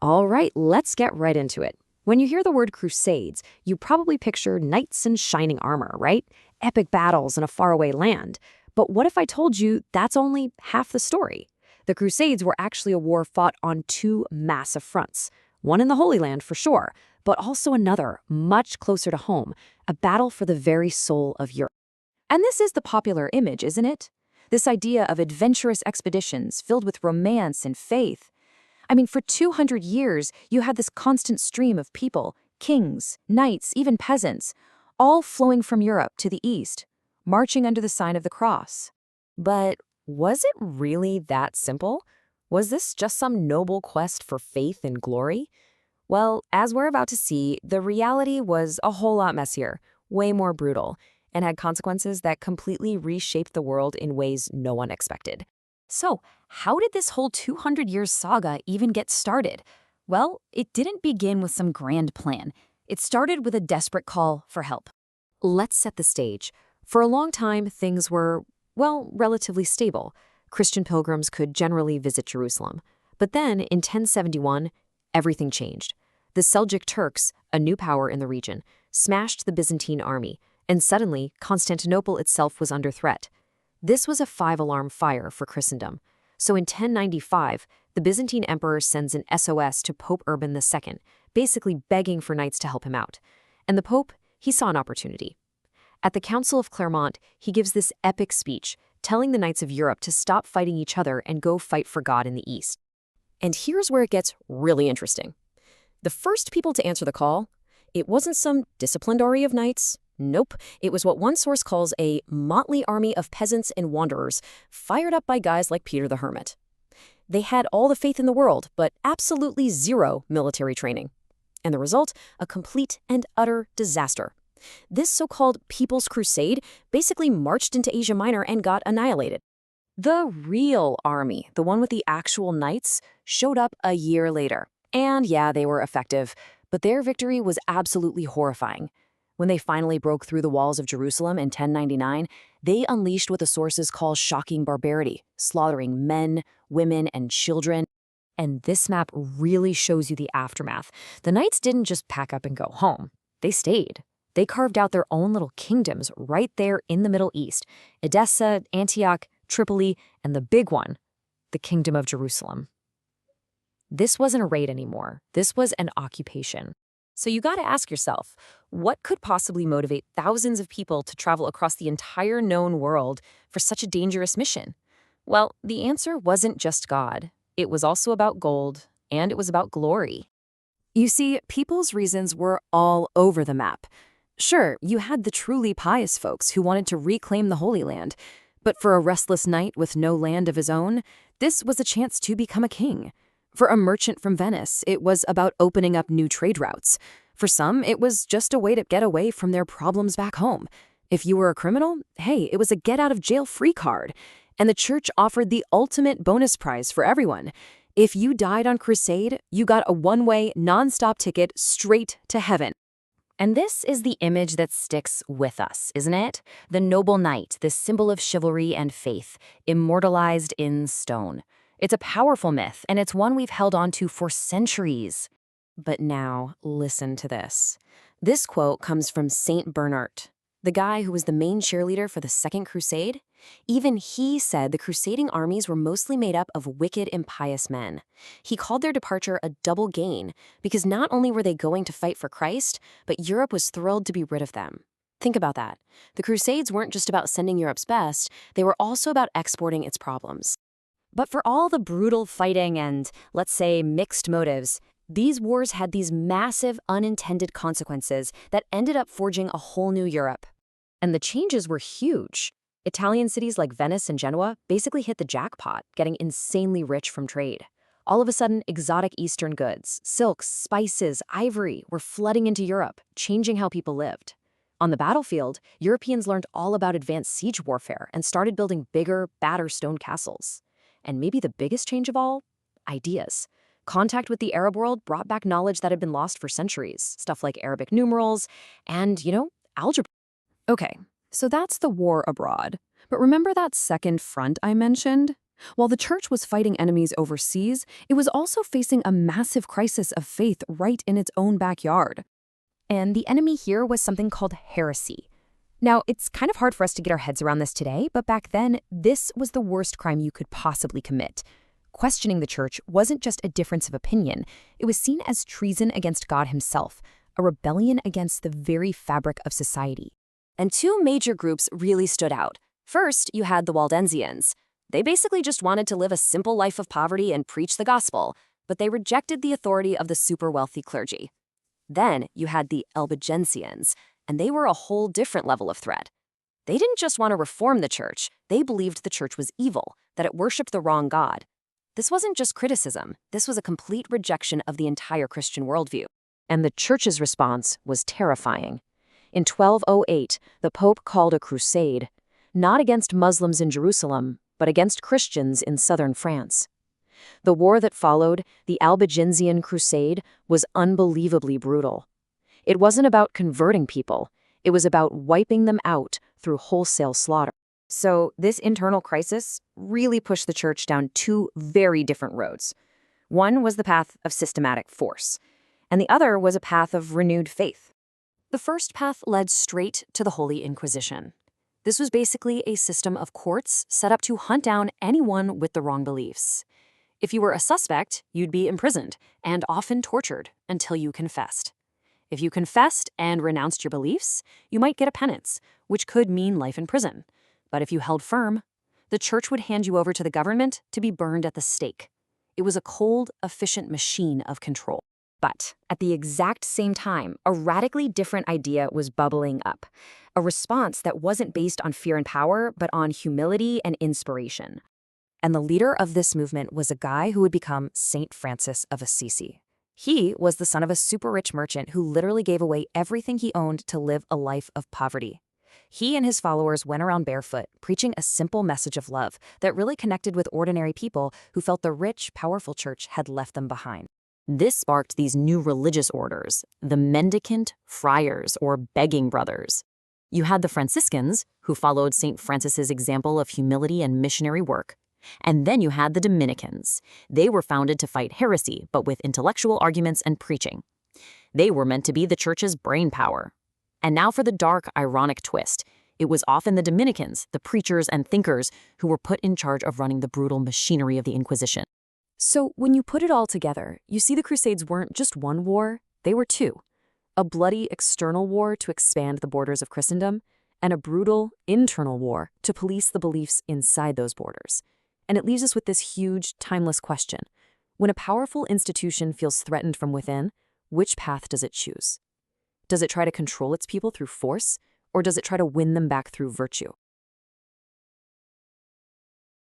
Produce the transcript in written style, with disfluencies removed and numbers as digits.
All right, let's get right into it. When you hear the word Crusades, you probably picture knights in shining armor, right? Epic battles in a faraway land. But what if I told you that's only half the story? The Crusades were actually a war fought on two massive fronts. One in the Holy Land, for sure, but also another, much closer to home, a battle for the very soul of Europe. And this is the popular image, isn't it? This idea of adventurous expeditions filled with romance and faith. I mean, for 200 years, you had this constant stream of people, kings, knights, even peasants, all flowing from Europe to the east, marching under the sign of the cross. But was it really that simple? Was this just some noble quest for faith and glory? Well, as we're about to see, the reality was a whole lot messier, way more brutal, and had consequences that completely reshaped the world in ways no one expected. So, how did this whole 200-year saga even get started? Well, it didn't begin with some grand plan. It started with a desperate call for help. Let's set the stage. For a long time, things were, well, relatively stable. Christian pilgrims could generally visit Jerusalem. But then, in 1071, everything changed. The Seljuk Turks, a new power in the region, smashed the Byzantine army, and suddenly, Constantinople itself was under threat. This was a five-alarm fire for Christendom. So in 1095, the Byzantine emperor sends an SOS to Pope Urban II, basically begging for knights to help him out. And the Pope, he saw an opportunity. At the Council of Clermont, he gives this epic speech, telling the knights of Europe to stop fighting each other and go fight for God in the East. And here's where it gets really interesting. The first people to answer the call, it wasn't some disciplined army of knights. Nope, it was what one source calls a motley army of peasants and wanderers, fired up by guys like Peter the Hermit. They had all the faith in the world, but absolutely zero military training. And the result, a complete and utter disaster. This so-called People's Crusade basically marched into Asia Minor and got annihilated. The real army, the one with the actual knights, showed up a year later. And yeah, they were effective, but their victory was absolutely horrifying. When they finally broke through the walls of Jerusalem in 1099, they unleashed what the sources call shocking barbarity, slaughtering men, women, and children. And this map really shows you the aftermath. The knights didn't just pack up and go home. They stayed. They carved out their own little kingdoms right there in the Middle East: Edessa, Antioch, Tripoli, and the big one, the Kingdom of Jerusalem. This wasn't a raid anymore. This was an occupation. So you got to ask yourself, what could possibly motivate thousands of people to travel across the entire known world for such a dangerous mission? Well, the answer wasn't just God. It was also about gold, and it was about glory. You see, people's reasons were all over the map. Sure, you had the truly pious folks who wanted to reclaim the Holy Land, but for a restless knight with no land of his own, this was a chance to become a king. For a merchant from Venice, it was about opening up new trade routes. For some, it was just a way to get away from their problems back home. If you were a criminal, hey, it was a get-out-of-jail-free card. And the church offered the ultimate bonus prize for everyone. If you died on crusade, you got a one-way, non-stop ticket straight to heaven. And this is the image that sticks with us, isn't it? The noble knight, this symbol of chivalry and faith, immortalized in stone. It's a powerful myth, and it's one we've held on to for centuries. But now, listen to this. This quote comes from Saint Bernard, the guy who was the main cheerleader for the Second Crusade. Even he said the crusading armies were mostly made up of wicked, impious men. He called their departure a double gain, because not only were they going to fight for Christ, but Europe was thrilled to be rid of them. Think about that. The Crusades weren't just about sending Europe's best, they were also about exporting its problems. But for all the brutal fighting and, let's say, mixed motives, these wars had these massive unintended consequences that ended up forging a whole new Europe. And the changes were huge. Italian cities like Venice and Genoa basically hit the jackpot, getting insanely rich from trade. All of a sudden, exotic Eastern goods, silks, spices, ivory were flooding into Europe, changing how people lived. On the battlefield, Europeans learned all about advanced siege warfare and started building bigger, badder stone castles. And maybe the biggest change of all? Ideas. Contact with the Arab world brought back knowledge that had been lost for centuries, stuff like Arabic numerals and, algebra. Okay, so that's the war abroad. But remember that second front I mentioned? While the church was fighting enemies overseas, it was also facing a massive crisis of faith right in its own backyard. And the enemy here was something called heresy. Now, it's kind of hard for us to get our heads around this today, but back then, this was the worst crime you could possibly commit. Questioning the church wasn't just a difference of opinion, it was seen as treason against God himself, a rebellion against the very fabric of society. And two major groups really stood out. First, you had the Waldensians. They basically just wanted to live a simple life of poverty and preach the gospel, but they rejected the authority of the super wealthy clergy. Then you had the Albigensians, and they were a whole different level of threat. They didn't just want to reform the church, they believed the church was evil, that it worshipped the wrong God. This wasn't just criticism, this was a complete rejection of the entire Christian worldview. And the church's response was terrifying. In 1208, the Pope called a crusade, not against Muslims in Jerusalem, but against Christians in southern France. The war that followed, the Albigensian Crusade, was unbelievably brutal. It wasn't about converting people, it was about wiping them out through wholesale slaughter. So this internal crisis really pushed the church down two very different roads. One was the path of systematic force, and the other was a path of renewed faith. The first path led straight to the Holy Inquisition. This was basically a system of courts set up to hunt down anyone with the wrong beliefs. If you were a suspect, you'd be imprisoned and often tortured until you confessed. If you confessed and renounced your beliefs, you might get a penance, which could mean life in prison. But if you held firm, the church would hand you over to the government to be burned at the stake. It was a cold, efficient machine of control. But at the exact same time, a radically different idea was bubbling up. A response that wasn't based on fear and power, but on humility and inspiration. And the leader of this movement was a guy who would become Saint Francis of Assisi. He was the son of a super-rich merchant who literally gave away everything he owned to live a life of poverty. He and his followers went around barefoot, preaching a simple message of love that really connected with ordinary people who felt the rich, powerful church had left them behind. This sparked these new religious orders, the mendicant friars or begging brothers. You had the Franciscans, who followed St. Francis's example of humility and missionary work. And then you had the Dominicans. They were founded to fight heresy, but with intellectual arguments and preaching. They were meant to be the church's brain power. And now for the dark, ironic twist. It was often the Dominicans, the preachers and thinkers, who were put in charge of running the brutal machinery of the Inquisition. So when you put it all together, you see the Crusades weren't just one war, they were two. A bloody external war to expand the borders of Christendom, and a brutal internal war to police the beliefs inside those borders. And it leaves us with this huge, timeless question. When a powerful institution feels threatened from within, which path does it choose? Does it try to control its people through force, or does it try to win them back through virtue?